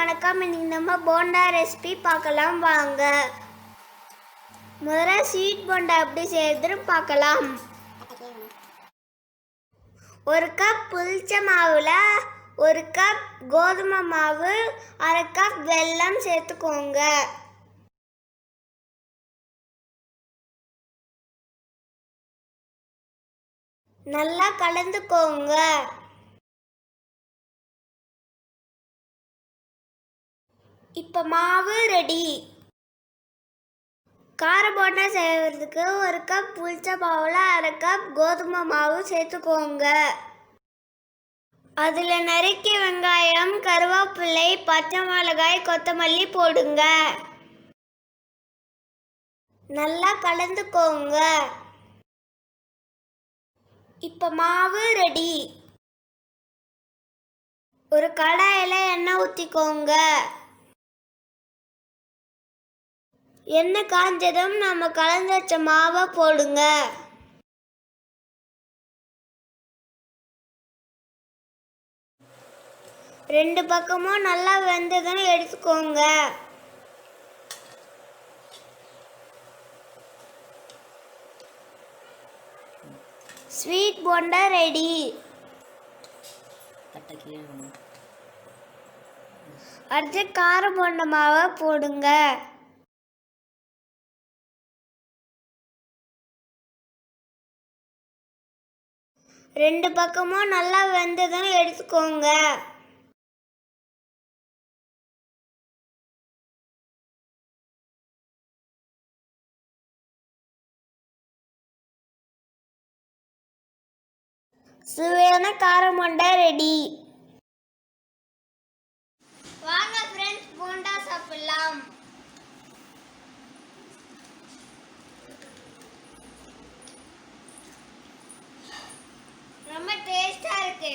வணக்கம். இன்னைக்கு நம்ம போண்டா ரெசிபி பார்க்கலாம் வாங்க. முதல்ல ஸ்வீட் போண்டா எப்படி செய்யறதுன்னு பார்க்கலாம். ஒரு கப் புளிச்ச மாவுல ஒரு கப் கோதுமை மாவு, அரை கப் வெல்லம் சேர்த்துக்கோங்க. நல்லா கலந்துக்கோங்க. இப்போ மாவு ரெடி. கார போண்டா செய்யறதுக்கு ஒரு கப் புளிச்ச மாவுல அரை கப் கோதுமை மாவு சேர்த்துக்கோங்க. அதில் நறுக்கிய வெங்காயம், கருவேப்பிலை, பச்சை மிளகாய், கொத்தமல்லி போடுங்க. நல்லா கலந்துக்கோங்க. இப்போ மாவு ரெடி. ஒரு கடாயில் எண்ணெய் ஊற்றிக்கோங்க. எண்ணெய் காஞ்சதும் நம்ம கலந்து வச்ச மாவை போடுங்க. ரெண்டு பக்கமும் நல்லா வெந்ததும் எடுத்துக்கோங்க. Sweet bonda ready. அடுத்து கார போண்டா மாவை போடுங்க. ரெண்டு பக்கமும் நல்லா வெந்ததும் எடுத்துக்கோங்க. சுவையான கார போண்டா ரெடி. வாங்க ஃப்ரெண்ட்ஸ், போண்டா சாப்பிடலாம். ரொம்ப டேஸ்டா இருக்கு.